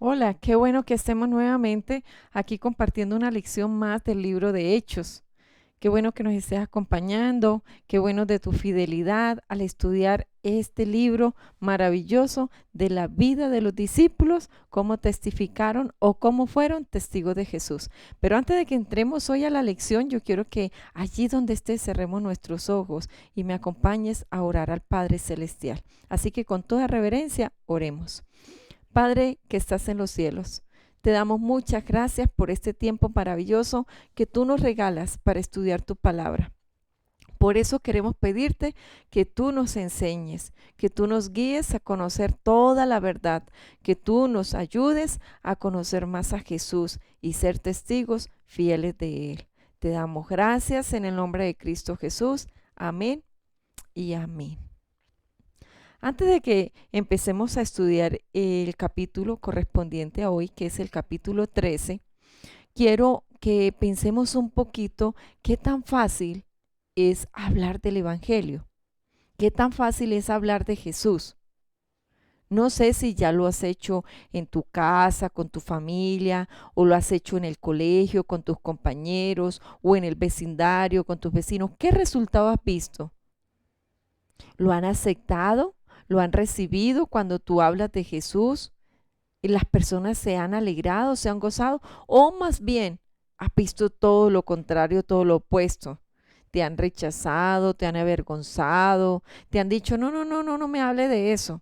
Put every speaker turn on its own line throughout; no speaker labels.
Hola, qué bueno que estemos nuevamente aquí compartiendo una lección más del libro de Hechos. Qué bueno que nos estés acompañando, qué bueno de tu fidelidad al estudiar este libro maravilloso de la vida de los discípulos, cómo testificaron o cómo fueron testigos de Jesús. Pero antes de que entremos hoy a la lección, yo quiero que allí donde estés cerremos nuestros ojos y me acompañes a orar al Padre Celestial. Así que con toda reverencia, oremos. Padre que estás en los cielos, te damos muchas gracias por este tiempo maravilloso que tú nos regalas para estudiar tu palabra. Por eso queremos pedirte que tú nos enseñes, que tú nos guíes a conocer toda la verdad, que tú nos ayudes a conocer más a Jesús y ser testigos fieles de Él. Te damos gracias en el nombre de Cristo Jesús. Amén y amén. Antes de que empecemos a estudiar el capítulo correspondiente a hoy, que es el capítulo 13, quiero que pensemos un poquito qué tan fácil es hablar del Evangelio, qué tan fácil es hablar de Jesús. No sé si ya lo has hecho en tu casa, con tu familia, o lo has hecho en el colegio, con tus compañeros, o en el vecindario, con tus vecinos. ¿Qué resultado has visto? ¿Lo han aceptado? ¿Lo han recibido cuando tú hablas de Jesús? ¿Y las personas se han alegrado, se han gozado? ¿O más bien has visto todo lo contrario, todo lo opuesto? Te han rechazado, te han avergonzado, te han dicho, no, no, no, no, no me hable de eso.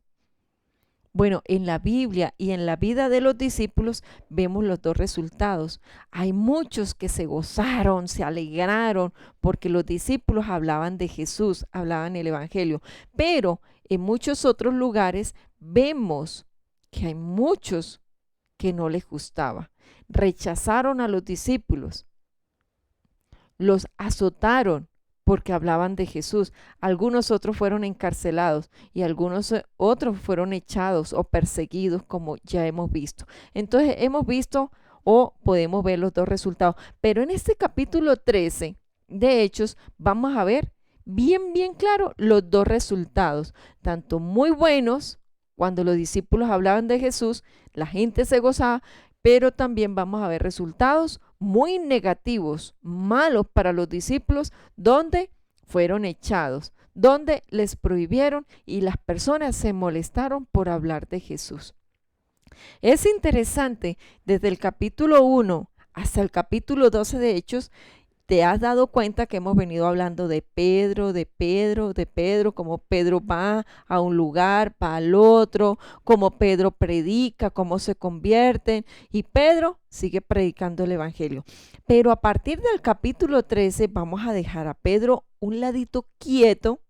Bueno, en la Biblia y en la vida de los discípulos vemos los dos resultados. Hay muchos que se gozaron, se alegraron porque los discípulos hablaban de Jesús, hablaban el Evangelio. Pero en muchos otros lugares vemos que hay muchos que no les gustaba. Rechazaron a los discípulos, los azotaron porque hablaban de Jesús. Algunos otros fueron encarcelados y algunos otros fueron echados o perseguidos, como ya hemos visto. Entonces hemos visto o podemos ver los dos resultados. Pero en este capítulo 13 de Hechos vamos a ver bien claro los dos resultados, tanto muy buenos, cuando los discípulos hablaban de Jesús, la gente se gozaba, pero también vamos a ver resultados muy negativos, malos para los discípulos, donde fueron echados, donde les prohibieron y las personas se molestaron por hablar de Jesús. Es interesante, desde el capítulo 1 hasta el capítulo 12 de Hechos, te has dado cuenta que hemos venido hablando de Pedro, como Pedro va a un lugar, va al otro, como Pedro predica, cómo se convierten, y Pedro sigue predicando el Evangelio. Pero a partir del capítulo 13 vamos a dejar a Pedro un ladito quieto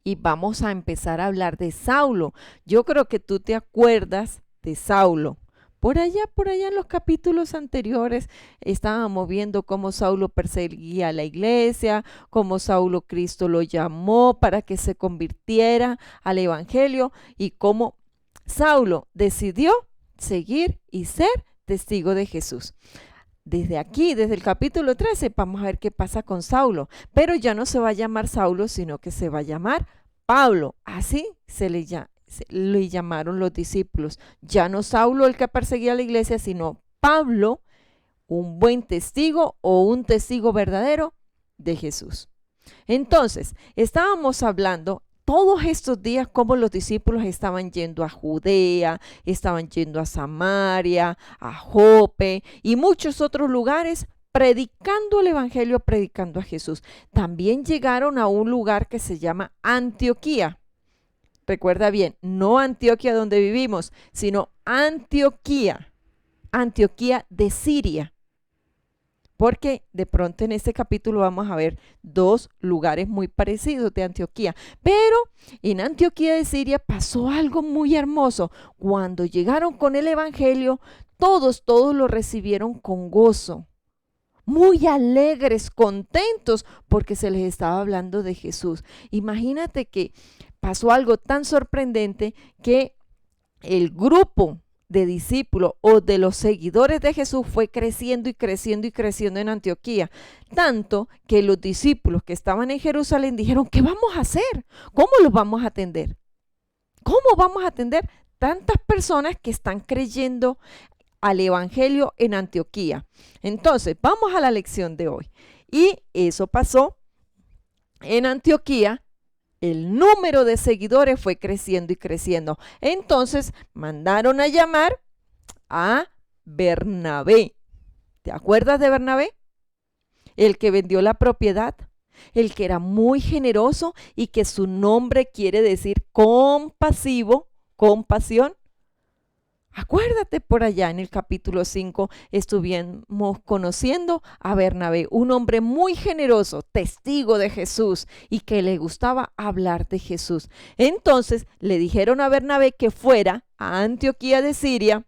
y vamos a empezar a hablar de Saulo. Yo creo que tú te acuerdas de Saulo. Por allá en los capítulos anteriores estábamos viendo cómo Saulo perseguía a la iglesia, cómo Saulo Cristo lo llamó para que se convirtiera al evangelio y cómo Saulo decidió seguir y ser testigo de Jesús. Desde aquí, desde el capítulo 13, vamos a ver qué pasa con Saulo, pero ya no se va a llamar Saulo, sino que se va a llamar Pablo. Así le llamaron los discípulos. Ya no Saulo el que perseguía a la iglesia, sino Pablo, un buen testigo o un testigo verdadero de Jesús. Entonces, estábamos hablando todos estos días cómo los discípulos estaban yendo a Judea, estaban yendo a Samaria, a Jope y muchos otros lugares predicando el evangelio, predicando a Jesús. También llegaron a un lugar que se llama Antioquía. Recuerda bien, no Antioquía donde vivimos, sino Antioquía, Antioquía de Siria. Porque de pronto en este capítulo vamos a ver dos lugares muy parecidos de Antioquía. Pero en Antioquía de Siria pasó algo muy hermoso. Cuando llegaron con el evangelio, todos lo recibieron con gozo. Muy alegres, contentos, porque se les estaba hablando de Jesús. Imagínate que pasó algo tan sorprendente que el grupo de discípulos o de los seguidores de Jesús fue creciendo y creciendo y creciendo en Antioquía, tanto que los discípulos que estaban en Jerusalén dijeron, ¿qué vamos a hacer? ¿Cómo los vamos a atender? ¿Cómo vamos a atender tantas personas que están creyendo al Evangelio en Antioquía. Entonces, vamos a la lección de hoy. Y eso pasó en Antioquía. El número de seguidores fue creciendo y creciendo. Entonces, mandaron a llamar a Bernabé. ¿Te acuerdas de Bernabé? El que vendió la propiedad, el que era muy generoso y que su nombre quiere decir compasivo, compasión. Acuérdate, por allá en el capítulo 5 estuvimos conociendo a Bernabé, un hombre muy generoso, testigo de Jesús y que le gustaba hablar de Jesús. Entonces le dijeron a Bernabé que fuera a Antioquía de Siria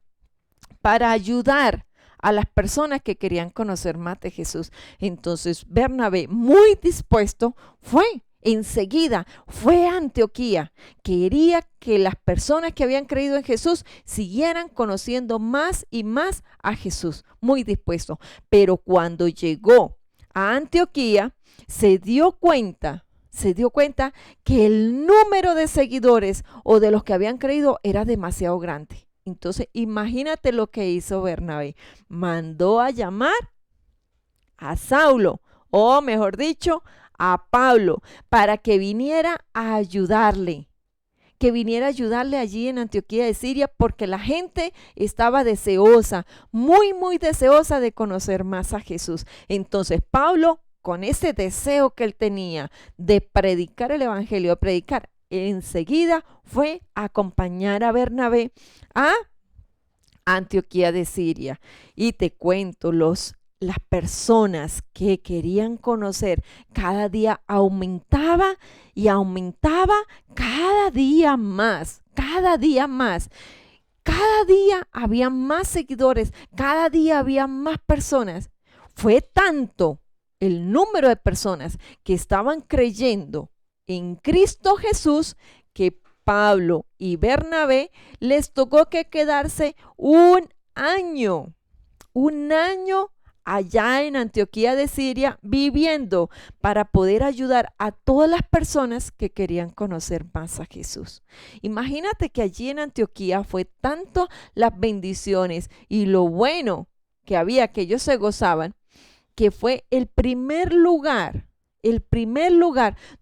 para ayudar a las personas que querían conocer más de Jesús. Entonces Bernabé, muy dispuesto, enseguida fue a Antioquía. Quería que las personas que habían creído en Jesús siguieran conociendo más y más a Jesús, muy dispuesto. Pero cuando llegó a Antioquía, se dio cuenta que el número de seguidores o de los que habían creído era demasiado grande. Entonces, imagínate lo que hizo Bernabé. Mandó a llamar a Saulo, o mejor dicho, a Pablo, para que viniera a ayudarle. Que viniera a ayudarle allí en Antioquía de Siria, porque la gente estaba deseosa, muy, muy deseosa de conocer más a Jesús. Entonces, Pablo, con ese deseo que él tenía de predicar el evangelio, de predicar, enseguida fue a acompañar a Bernabé a Antioquía de Siria. Y te cuento, las personas que querían conocer cada día aumentaba y aumentaba cada día más, cada día más. Cada día había más seguidores, cada día había más personas. Fue tanto el número de personas que estaban creyendo en Cristo Jesús que Pablo y Bernabé les tocó que quedarse un año allá en Antioquía de Siria viviendo para poder ayudar a todas las personas que querían conocer más a Jesús. Imagínate que allí en Antioquía fue tanto las bendiciones y lo bueno que había, que ellos se gozaban, que fue el primer lugar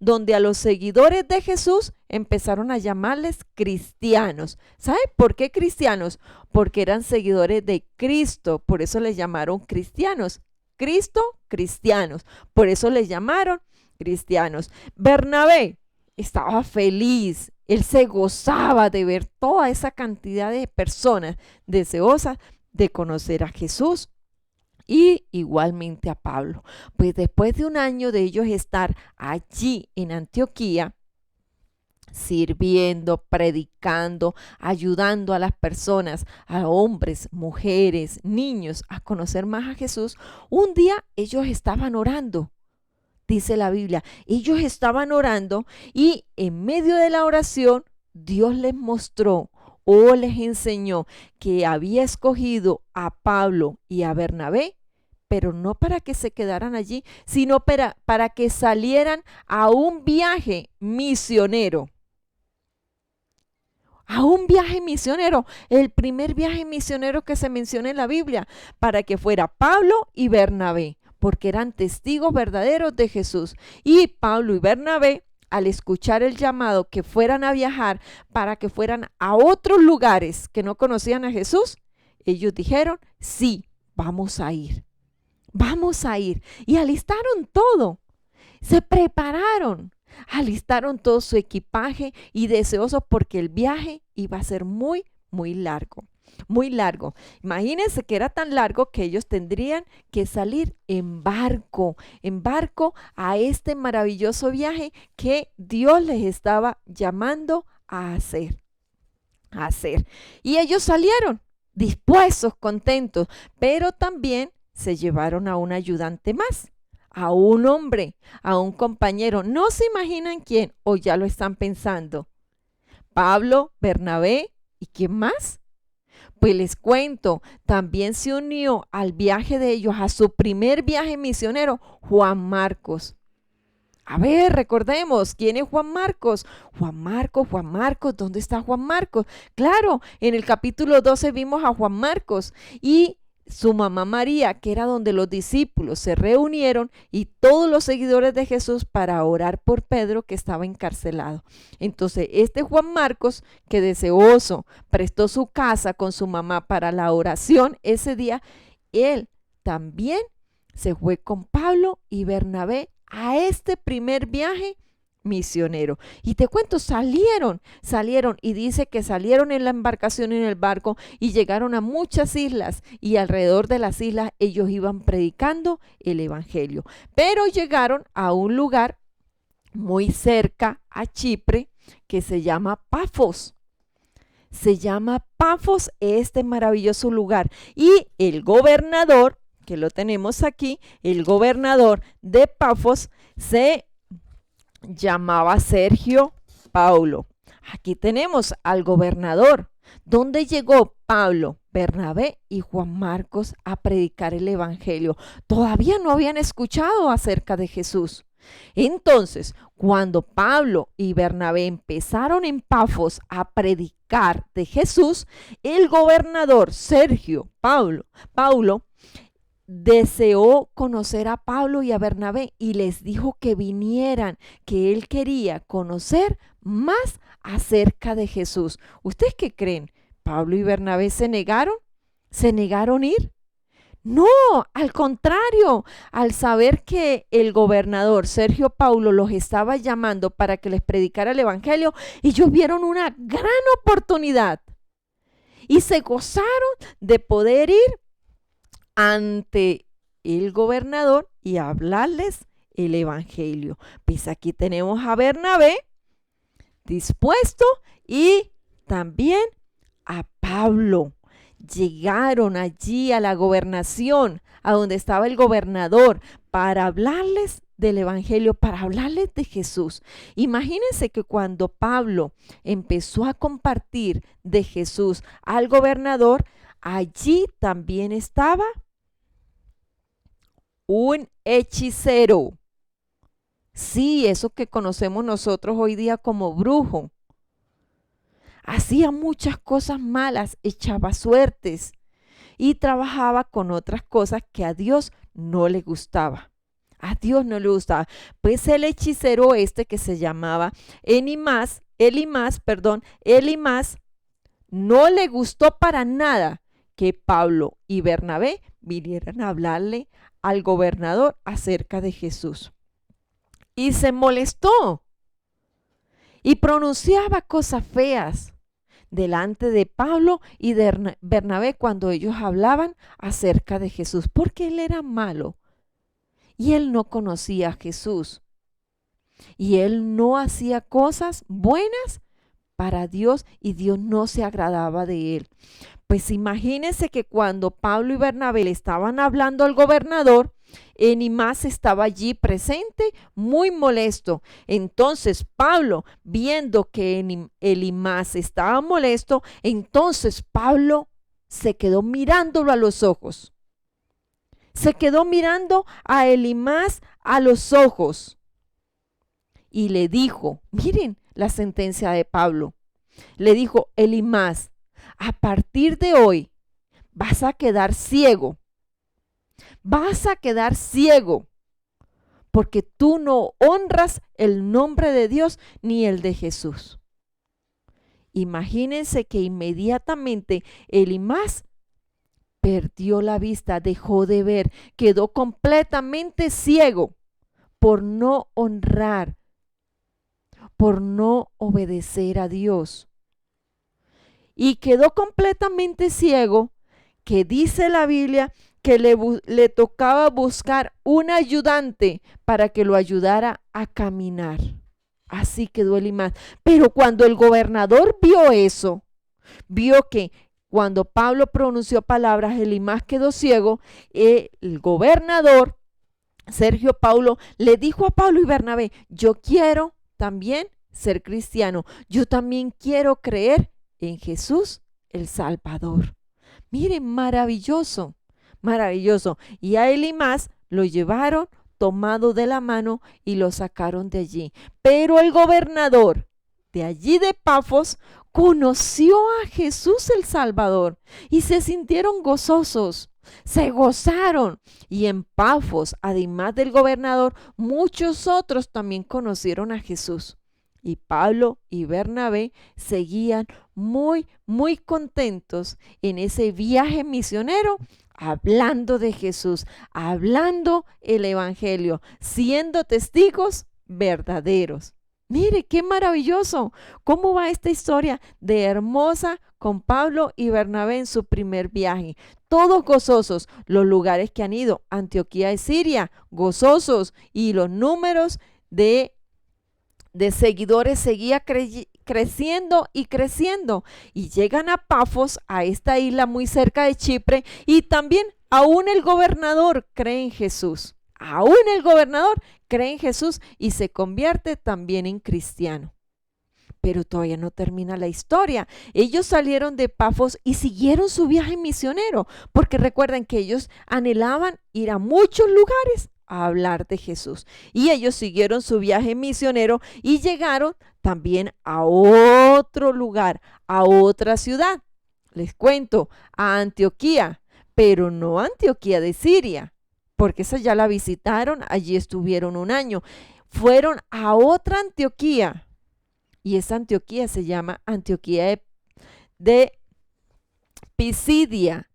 donde a los seguidores de Jesús empezaron a llamarles cristianos. ¿Sabes por qué cristianos? Porque eran seguidores de Cristo, por eso les llamaron cristianos. Cristo, cristianos, por eso les llamaron cristianos. Bernabé estaba feliz, él se gozaba de ver toda esa cantidad de personas deseosas de conocer a Jesús. Y igualmente a Pablo. Pues después de un año de ellos estar allí en Antioquía, sirviendo, predicando, ayudando a las personas, a hombres, mujeres, niños, a conocer más a Jesús, un día ellos estaban orando. Dice la Biblia, ellos estaban orando y en medio de la oración Dios les mostró o les enseñó que había escogido a Pablo y a Bernabé, pero no para que se quedaran allí, sino para que salieran a un viaje misionero. A un viaje misionero, el primer viaje misionero que se menciona en la Biblia, para que fuera Pablo y Bernabé, porque eran testigos verdaderos de Jesús. Y Pablo y Bernabé, al escuchar el llamado que fueran a viajar para que fueran a otros lugares que no conocían a Jesús, ellos dijeron, sí, vamos a ir. Vamos a ir. Y alistaron todo. Se prepararon. Alistaron todo su equipaje y deseosos porque el viaje iba a ser muy, muy largo. Muy largo. Imagínense que era tan largo que ellos tendrían que salir en barco a este maravilloso viaje que Dios les estaba llamando a hacer. Y ellos salieron dispuestos, contentos, pero también se llevaron a un ayudante más, a un hombre, a un compañero. No se imaginan quién, o ya lo están pensando. Pablo, Bernabé, ¿y quién más? Pues les cuento, también se unió al viaje de ellos, a su primer viaje misionero, Juan Marcos. A ver, recordemos, ¿quién es Juan Marcos? Juan Marcos, ¿dónde está Juan Marcos? Claro, en el capítulo 12 vimos a Juan Marcos y su mamá María, que era donde los discípulos se reunieron y todos los seguidores de Jesús para orar por Pedro que estaba encarcelado. Entonces, este Juan Marcos, que deseoso prestó su casa con su mamá para la oración ese día, él también se fue con Pablo y Bernabé a este primer viaje misionero. Y te cuento, salieron y dice que salieron en la embarcación, en el barco, y llegaron a muchas islas y alrededor de las islas ellos iban predicando el evangelio. Pero llegaron a un lugar muy cerca a Chipre que se llama Pafos. Se llama Pafos este maravilloso lugar. Y el gobernador, que lo tenemos aquí, el gobernador de Pafos se llamaba Sergio Paulo. Aquí tenemos al gobernador, donde llegó Pablo, Bernabé y Juan Marcos a predicar el evangelio. Todavía no habían escuchado acerca de Jesús. Entonces, cuando Pablo y Bernabé empezaron en Pafos a predicar de Jesús, el gobernador Sergio Paulo deseó conocer a Pablo y a Bernabé y les dijo que vinieran, que él quería conocer más acerca de Jesús. ¿Ustedes qué creen? ¿Pablo y Bernabé se negaron? ¿Se negaron a ir? No, al contrario, al saber que el gobernador Sergio Paulo los estaba llamando para que les predicara el evangelio, ellos vieron una gran oportunidad y se gozaron de poder ir ante el gobernador y hablarles el evangelio. Pues aquí tenemos a Bernabé dispuesto y también a Pablo. Llegaron allí a la gobernación, a donde estaba el gobernador, para hablarles del evangelio, para hablarles de Jesús. Imagínense que cuando Pablo empezó a compartir de Jesús al gobernador, allí también estaba un hechicero. Sí, eso que conocemos nosotros hoy día como brujo. Hacía muchas cosas malas, echaba suertes y trabajaba con otras cosas que a Dios no le gustaba. A Dios no le gustaba. Pues el hechicero este que se llamaba Elimás, no le gustó para nada que Pablo y Bernabé vinieran a hablarle al gobernador acerca de Jesús. Y se molestó y pronunciaba cosas feas delante de Pablo y de Bernabé cuando ellos hablaban acerca de Jesús, porque él era malo y él no conocía a Jesús y él no hacía cosas buenas para Dios y Dios no se agradaba de él. Pues imagínense que cuando Pablo y Bernabé le estaban hablando al gobernador, Elimás estaba allí presente, muy molesto. Entonces Pablo, viendo que Elimás estaba molesto, entonces Pablo se quedó mirándolo a los ojos. Se quedó mirando a Elimás a los ojos y le dijo, miren la sentencia de Pablo, le dijo: Elimás, a partir de hoy vas a quedar ciego. Vas a quedar ciego porque tú no honras el nombre de Dios ni el de Jesús. Imagínense que inmediatamente Elimás perdió la vista, dejó de ver, quedó completamente ciego por no honrar, por no obedecer a Dios. Y quedó completamente ciego, que dice la Biblia que le tocaba buscar un ayudante para que lo ayudara a caminar. Así quedó Elimás. Pero cuando el gobernador vio eso, vio que cuando Pablo pronunció palabras, Elimás quedó ciego, el gobernador Sergio Paulo le dijo a Pablo y Bernabé: yo quiero también ser cristiano, yo también quiero creer en Jesús el Salvador. Miren, maravilloso, maravilloso. Y a Elimás lo llevaron tomado de la mano y lo sacaron de allí. Pero el gobernador de allí de Pafos conoció a Jesús el Salvador y se sintieron gozosos, se gozaron. Y en Pafos, además del gobernador, muchos otros también conocieron a Jesús. Y Pablo y Bernabé seguían muy contentos en ese viaje misionero, hablando de Jesús, hablando el evangelio, siendo testigos verdaderos. Mire, qué maravilloso. ¿Cómo va esta historia de hermosa con Pablo y Bernabé en su primer viaje? Todos gozosos, los lugares que han ido, Antioquía de Siria, gozosos, y los números de seguidores seguía creciendo y creciendo. Y llegan a Pafos, a esta isla muy cerca de Chipre, y también aún el gobernador cree en Jesús. Aún el gobernador cree en Jesús y se convierte también en cristiano. Pero todavía no termina la historia. Ellos salieron de Pafos y siguieron su viaje misionero, porque recuerden que ellos anhelaban ir a muchos lugares a hablar de Jesús. Y ellos siguieron su viaje misionero y llegaron también a otro lugar, a otra ciudad. Les cuento, a Antioquía, pero no Antioquía de Siria, porque esa ya la visitaron, allí estuvieron un año. Fueron a otra Antioquía, y esa Antioquía se llama Antioquía de Pisidia,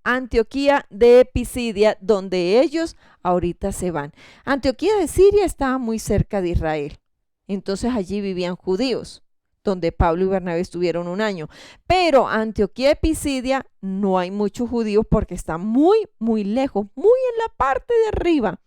Antioquía de Pisidia, donde ellos ahorita se van. Antioquía de Siria estaba muy cerca de Israel, entonces allí vivían judíos, donde Pablo y Bernabé estuvieron un año. Pero Antioquía de Pisidia no hay muchos judíos porque está muy lejos, muy en la parte de arriba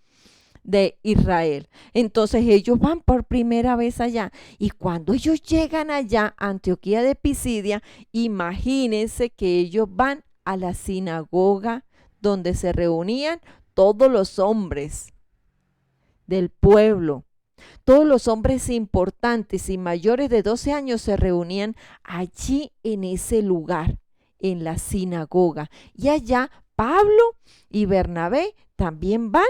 de Israel. Entonces ellos van por primera vez allá, y cuando ellos llegan allá a Antioquía de Pisidia, imagínense que ellos van a la sinagoga donde se reunían todos los hombres del pueblo. Todos los hombres importantes y mayores de 12 años se reunían allí en ese lugar, en la sinagoga. Y allá Pablo y Bernabé también van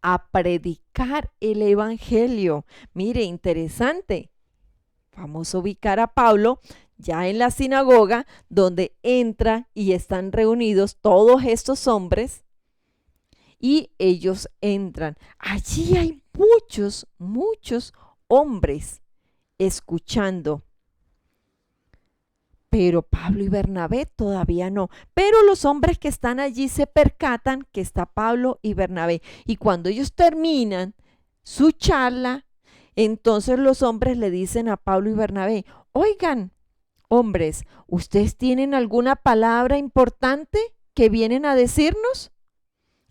a predicar el evangelio. Mire, interesante. Vamos a ubicar a Pablo ya en la sinagoga, donde entra y están reunidos todos estos hombres, y ellos entran. Allí hay muchos hombres escuchando. Pero Pablo y Bernabé todavía no. Pero los hombres que están allí se percatan que está Pablo y Bernabé. Y cuando ellos terminan su charla, entonces los hombres le dicen a Pablo y Bernabé: oigan, hombres, ¿ustedes tienen alguna palabra importante que vienen a decirnos?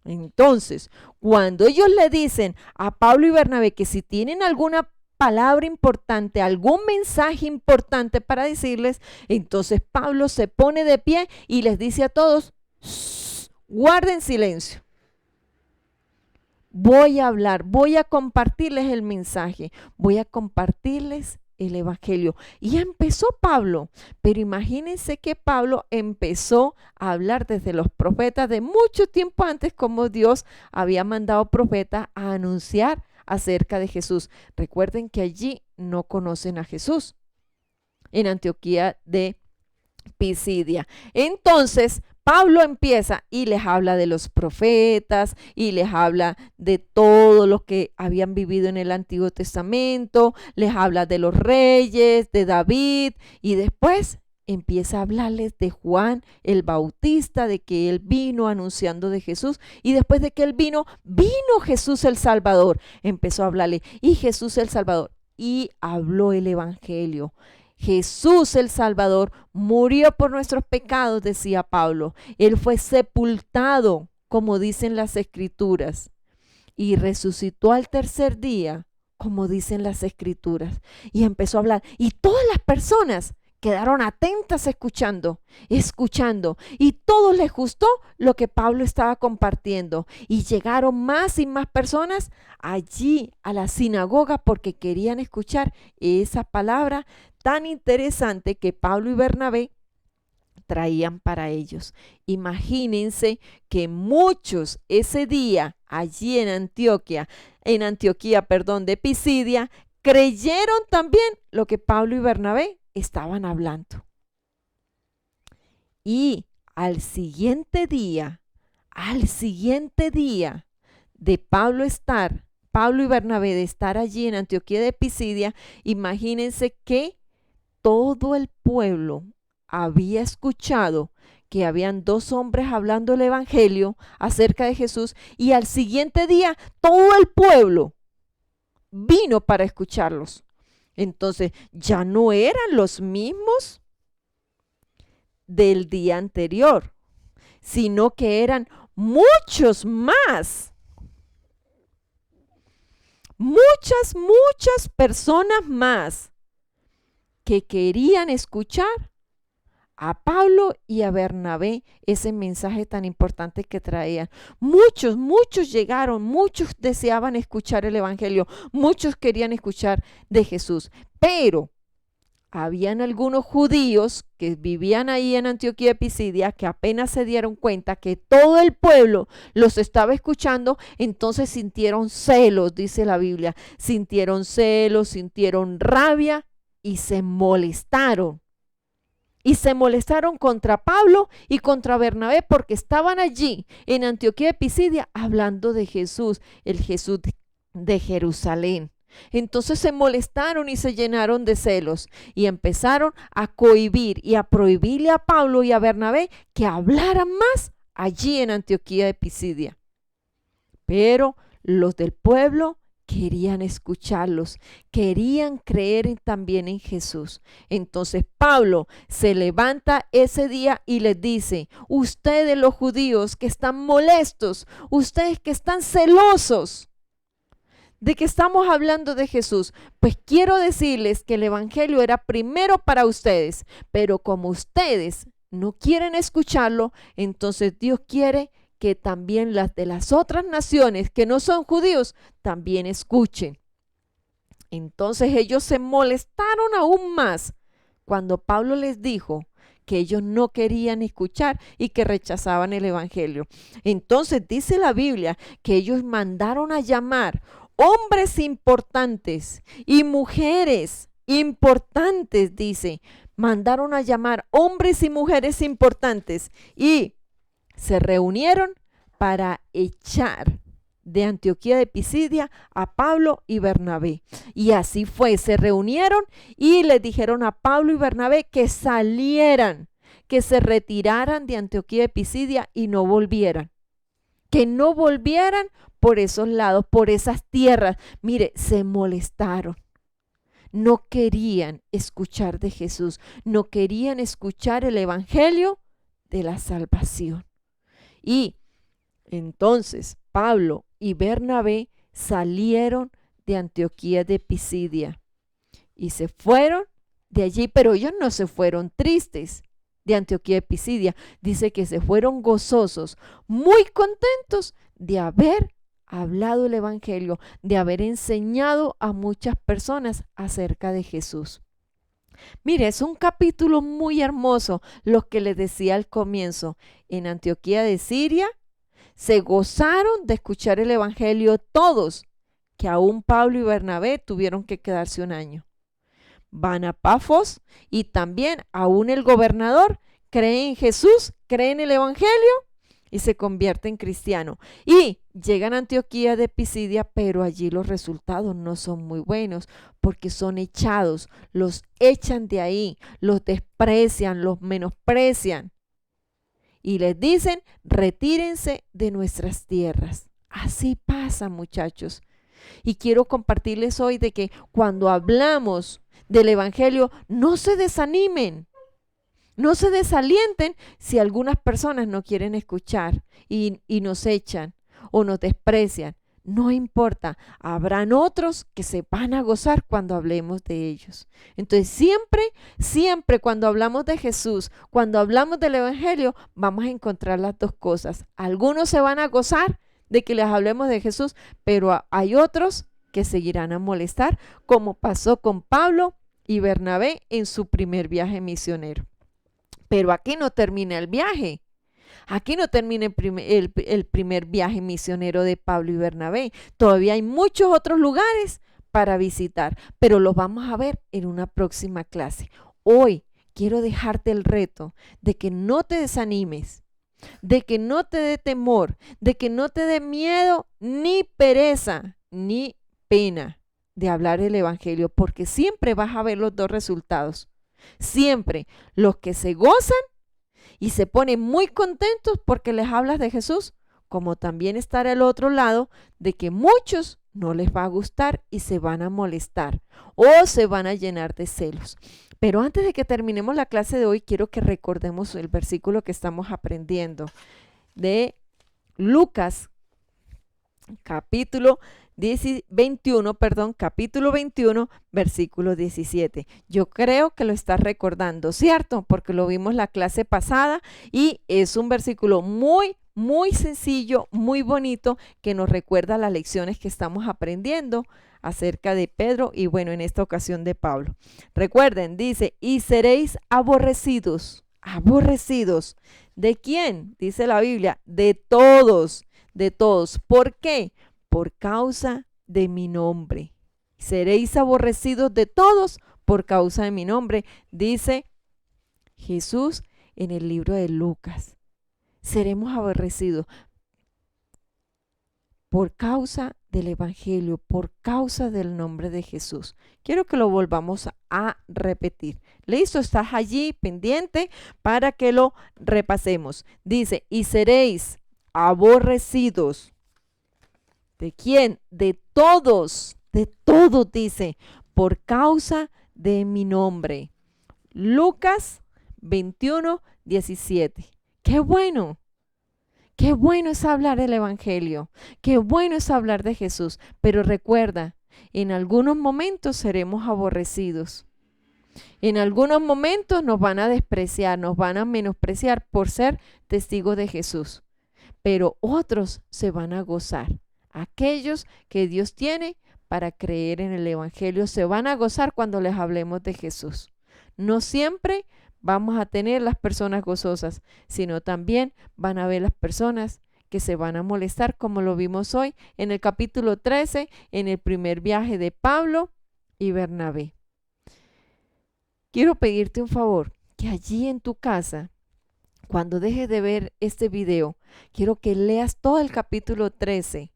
Entonces, cuando ellos le dicen a Pablo y Bernabé que si tienen alguna palabra importante, algún mensaje importante para decirles, entonces Pablo se pone de pie y les dice a todos: guarden silencio. Voy a hablar, voy a compartirles el mensaje, voy a compartirles el evangelio. Y empezó Pablo, pero imagínense que Pablo empezó a hablar desde los profetas de mucho tiempo antes, como Dios había mandado profetas a anunciar acerca de Jesús. Recuerden que allí no conocen a Jesús, en Antioquía de Pisidia. Entonces Pablo empieza y les habla de los profetas y les habla de todo lo que habían vivido en el Antiguo Testamento, les habla de los reyes, de David, y después empieza a hablarles de Juan el Bautista, de que él vino anunciando de Jesús, y después de que él vino Jesús el Salvador. Empezó a hablarle, y Jesús el Salvador, y habló el evangelio. Jesús el Salvador murió por nuestros pecados, decía Pablo. Él fue sepultado, como dicen las Escrituras, y resucitó al tercer día, como dicen las Escrituras. Y empezó a hablar, y todas las personas quedaron atentas escuchando, y todos les gustó lo que Pablo estaba compartiendo, y llegaron más y más personas allí a la sinagoga porque querían escuchar esa palabra tan interesante que Pablo y Bernabé traían para ellos. Imagínense que muchos ese día allí en Antioquía, de Pisidia, creyeron también lo que Pablo y Bernabé estaban hablando. Y al siguiente día de Pablo y Bernabé de estar allí en Antioquía de Pisidia, imagínense que todo el pueblo había escuchado que habían dos hombres hablando el evangelio acerca de Jesús, y al siguiente día todo el pueblo vino para escucharlos. Entonces ya no eran los mismos del día anterior, sino que eran muchos más. Muchas personas más que querían escuchar a Pablo y a Bernabé ese mensaje tan importante que traían. Muchos llegaron, muchos deseaban escuchar el evangelio, muchos querían escuchar de Jesús, pero habían algunos judíos que vivían ahí en Antioquía de Pisidia que apenas se dieron cuenta que todo el pueblo los estaba escuchando, entonces sintieron celos, dice la Biblia, sintieron celos, sintieron rabia y se molestaron. Y se molestaron contra Pablo y contra Bernabé porque estaban allí en Antioquía de Pisidia hablando de Jesús, el Jesús de Jerusalén. Entonces se molestaron y se llenaron de celos y empezaron a cohibir y a prohibirle a Pablo y a Bernabé que hablaran más allí en Antioquía de Pisidia. Pero los del pueblo querían escucharlos, querían creer también en Jesús. Entonces Pablo se levanta ese día y les dice: ustedes los judíos que están molestos, ustedes que están celosos de que estamos hablando de Jesús, pues quiero decirles que el evangelio era primero para ustedes, pero como ustedes no quieren escucharlo, entonces Dios quiere que también las de las otras naciones que no son judíos también escuchen. Entonces ellos se molestaron aún más cuando Pablo les dijo que ellos no querían escuchar y que rechazaban el evangelio. Entonces dice la Biblia que ellos mandaron a llamar hombres importantes y mujeres importantes, dice, mandaron a llamar hombres y mujeres importantes y se reunieron para echar de Antioquía de Pisidia a Pablo y Bernabé. Y así fue, se reunieron y le dijeron a Pablo y Bernabé que salieran, que se retiraran de Antioquía de Pisidia y no volvieran. Que no volvieran por esos lados, por esas tierras. Mire, se molestaron. No querían escuchar de Jesús, no querían escuchar el evangelio de la salvación. Y entonces Pablo y Bernabé salieron de Antioquía de Pisidia y se fueron de allí, pero ellos no se fueron tristes de Antioquía de Pisidia. Dice que se fueron gozosos, muy contentos de haber hablado el evangelio, de haber enseñado a muchas personas acerca de Jesús. Mire, es un capítulo muy hermoso lo que les decía al comienzo. En Antioquía de Siria se gozaron de escuchar el evangelio todos, que aún Pablo y Bernabé tuvieron que quedarse un año. Van a Pafos y también aún el gobernador cree en Jesús, cree en el evangelio y se convierte en cristiano. Y llegan a Antioquía de Pisidia, pero allí los resultados no son muy buenos porque son echados, los echan de ahí, los desprecian, los menosprecian y les dicen: retírense de nuestras tierras. Así pasa, muchachos. Y quiero compartirles hoy de que cuando hablamos del evangelio, no se desanimen, no se desalienten si algunas personas no quieren escuchar y nos echan o nos desprecian. No importa, habrán otros que se van a gozar cuando hablemos de ellos. Entonces siempre cuando hablamos de Jesús, cuando hablamos del evangelio, vamos a encontrar las dos cosas. Algunos se van a gozar de que les hablemos de Jesús, pero hay otros que seguirán a molestar, como pasó con Pablo y Bernabé en su primer viaje misionero. Pero aquí no termina el viaje. Aquí no termina el primer viaje misionero de Pablo y Bernabé. Todavía hay muchos otros lugares para visitar, pero los vamos a ver en una próxima clase. Hoy quiero dejarte el reto de que no te desanimes, de que no te dé temor, de que no te dé miedo, ni pereza, ni pena de hablar el evangelio, porque siempre vas a ver los dos resultados. Siempre los que se gozan y se ponen muy contentos porque les hablas de Jesús, como también estará el otro lado de que muchos no les va a gustar y se van a molestar o se van a llenar de celos. Pero antes de que terminemos la clase de hoy, quiero que recordemos el versículo que estamos aprendiendo de Lucas, capítulo 21, versículo 17. Yo creo que lo estás recordando, ¿cierto? Porque lo vimos la clase pasada y es un versículo muy sencillo, muy bonito, que nos recuerda las lecciones que estamos aprendiendo acerca de Pedro y bueno, en esta ocasión de Pablo. Recuerden, dice, y seréis aborrecidos. ¿Aborrecidos? ¿De quién? Dice la Biblia, de todos, de todos. ¿Por qué? Por causa de mi nombre. Seréis aborrecidos de todos por causa de mi nombre, dice Jesús en el libro de Lucas. Seremos aborrecidos por causa del evangelio, por causa del nombre de Jesús. Quiero que lo volvamos a repetir. Listo, estás allí pendiente para que lo repasemos. Dice, y seréis aborrecidos. ¿De quién? De todos, dice, por causa de mi nombre. Lucas 21, 17. ¡Qué bueno! Qué bueno es hablar el evangelio, qué bueno es hablar de Jesús, pero recuerda, en algunos momentos seremos aborrecidos. En algunos momentos nos van a despreciar, nos van a menospreciar por ser testigos de Jesús, pero otros se van a gozar. Aquellos que Dios tiene para creer en el evangelio se van a gozar cuando les hablemos de Jesús. No siempre vamos a tener las personas gozosas, sino también van a ver las personas que se van a molestar, como lo vimos hoy en el capítulo 13, en el primer viaje de Pablo y Bernabé. Quiero pedirte un favor, que allí en tu casa, cuando dejes de ver este video, quiero que leas todo el capítulo 13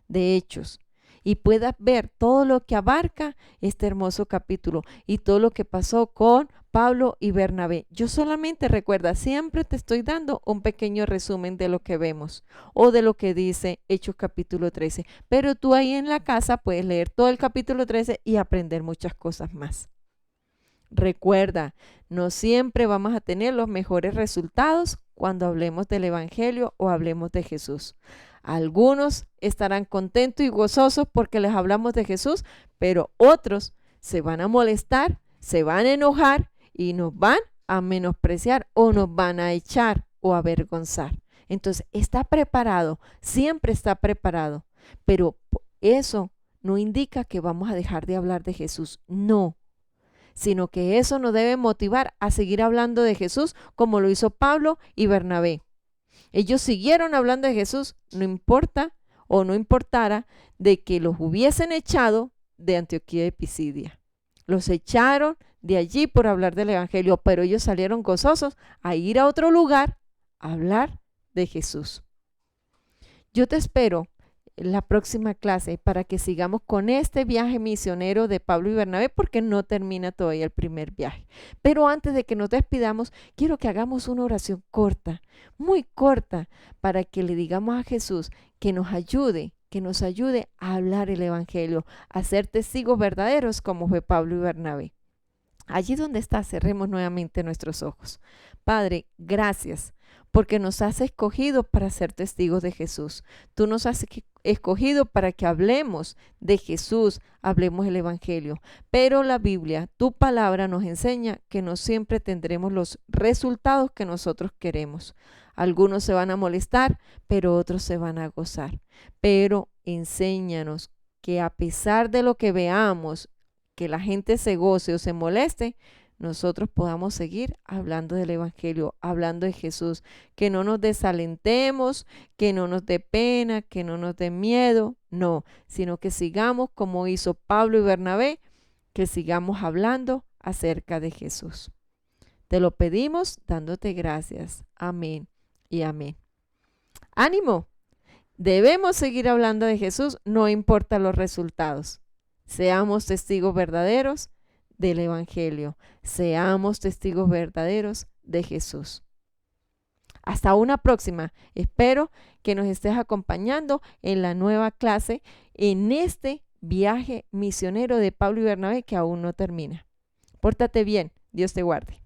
de Hechos, y puedas ver todo lo que abarca este hermoso capítulo y todo lo que pasó con Pablo y Bernabé. Yo solamente recuerda, siempre te estoy dando un pequeño resumen de lo que vemos o de lo que dice Hechos capítulo 13, pero tú ahí en la casa puedes leer todo el capítulo 13 y aprender muchas cosas más. Recuerda, no siempre vamos a tener los mejores resultados cuando hablemos del evangelio o hablemos de Jesús. Algunos estarán contentos y gozosos porque les hablamos de Jesús, pero otros se van a molestar, se van a enojar y nos van a menospreciar o nos van a echar o avergonzar. Entonces, está preparado, siempre está preparado, pero eso no indica que vamos a dejar de hablar de Jesús, no, sino que eso nos debe motivar a seguir hablando de Jesús como lo hizo Pablo y Bernabé. Ellos siguieron hablando de Jesús, no importa o no importara de que los hubiesen echado de Antioquía de Pisidia. Los echaron de allí por hablar del evangelio, pero ellos salieron gozosos a ir a otro lugar a hablar de Jesús. Yo te espero en la próxima clase para que sigamos con este viaje misionero de Pablo y Bernabé, porque no termina todavía el primer viaje. Pero antes de que nos despidamos, quiero que hagamos una oración corta, muy corta, para que le digamos a Jesús que nos ayude a hablar el evangelio, a ser testigos verdaderos como fue Pablo y Bernabé. Allí donde está, cerremos nuevamente nuestros ojos. Padre, gracias porque nos has escogido para ser testigos de Jesús. Tú nos has escogido para que hablemos de Jesús, hablemos el evangelio. Pero la Biblia, tu palabra, nos enseña que no siempre tendremos los resultados que nosotros queremos. Algunos se van a molestar, pero otros se van a gozar. Pero enséñanos que a pesar de lo que veamos, que la gente se goce o se moleste, nosotros podamos seguir hablando del Evangelio, hablando de Jesús, que no nos desalentemos, que no nos dé pena, que no nos dé miedo, no, sino que sigamos como hizo Pablo y Bernabé, que sigamos hablando acerca de Jesús. Te lo pedimos dándote gracias. Amén y amén. ¡Ánimo! Debemos seguir hablando de Jesús, no importa los resultados. Seamos testigos verdaderos del Evangelio. Seamos testigos verdaderos de Jesús. Hasta una próxima. Espero que nos estés acompañando en la nueva clase, en este viaje misionero de Pablo y Bernabé que aún no termina. Pórtate bien. Dios te guarde.